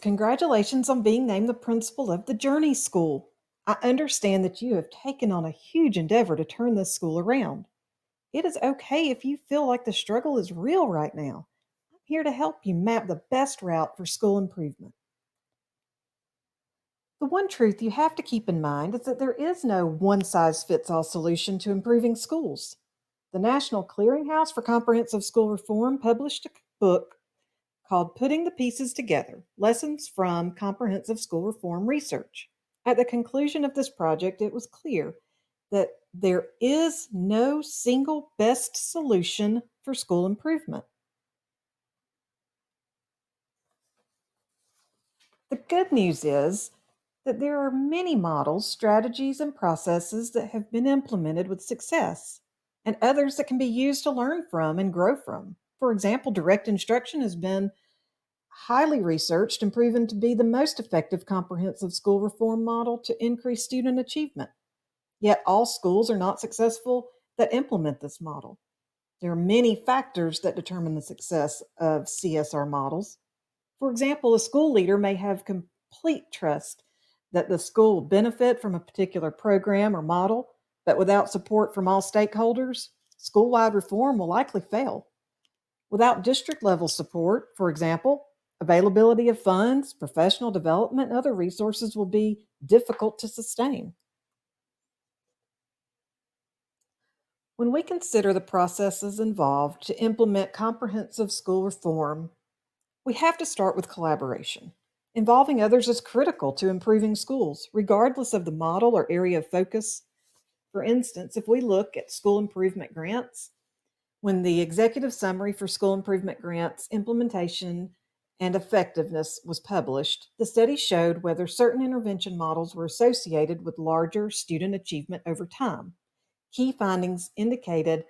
Congratulations on being named the principal of the Journey School. I understand that you have taken on a huge endeavor to turn this school around. It is okay if you feel like the struggle is real right now. I'm here to help you map the best route for school improvement. The one truth you have to keep in mind is that there is no one size fits all solution to improving schools. The National Clearinghouse for Comprehensive School Reform published a book called Putting the Pieces Together Lessons from Comprehensive School Reform Research. At the conclusion of this project, it was clear that there is no single best solution for school improvement. The good news is that there are many models, strategies, and processes that have been implemented with success, and others that can be used to learn from and grow from. For example, direct instruction has been highly researched and proven to be the most effective comprehensive school reform model to increase student achievement. Yet, all schools are not successful that implement this model. There are many factors that determine the success of CSR models. For example, a school leader may have complete trust that the school will benefit from a particular program or model, but without support from all stakeholders, school wide reform will likely fail. Without district level support, for example, availability of funds, professional development, and other resources will be difficult to sustain. When we consider the processes involved to implement comprehensive school reform, we have to start with collaboration. Involving others is critical to improving schools, regardless of the model or area of focus. For instance, if we look at school improvement grants, when the executive summary for school improvement grants implementation and effectiveness was published, the study showed whether certain intervention models were associated with larger student achievement over time. Key findings indicated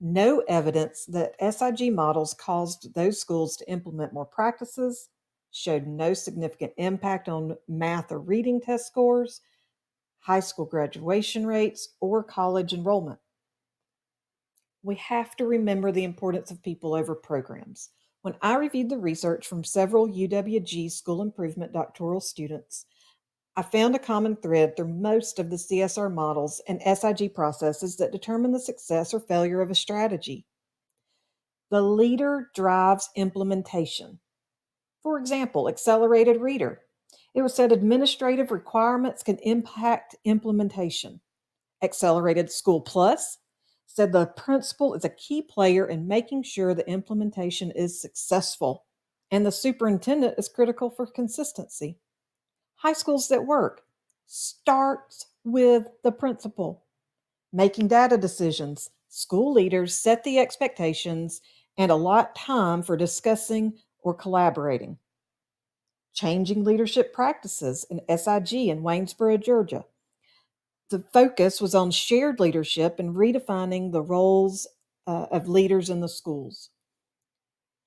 no evidence that SIG models caused those schools to implement more practices, showed no significant impact on math or reading test scores, high school graduation rates, or college enrollment. We have to remember the importance of people over programs. When I reviewed the research from several UWG school improvement doctoral students, I found a common thread through most of the CSR models and SIG processes that determine the success or failure of a strategy. The leader drives implementation. For example, accelerated reader. It was said administrative requirements can impact implementation. Accelerated School Plus said the principal is a key player in making sure the implementation is successful, and the superintendent is critical for consistency. High Schools That Work starts with the principal. Making data decisions. School leaders set the expectations and allot time for discussing or collaborating. Changing leadership practices in SIG in Waynesboro, Georgia. The focus was on shared leadership and redefining the roles of leaders in the schools.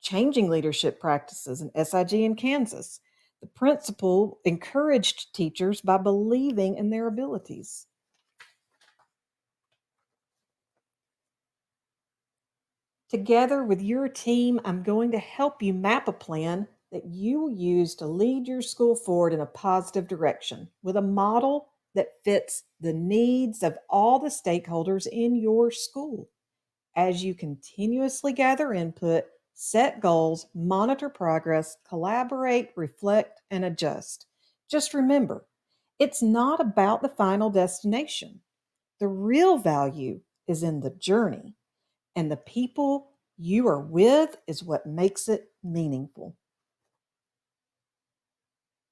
Changing leadership practices in SIG in Kansas. The principal encouraged teachers by believing in their abilities. Together with your team, I'm going to help you map a plan that you will use to lead your school forward in a positive direction with a model that fits the needs of all the stakeholders in your school. As you continuously gather input, set goals, monitor progress, collaborate, reflect, and adjust. Just remember, it's not about the final destination. The real value is in the journey, and the people you are with is what makes it meaningful.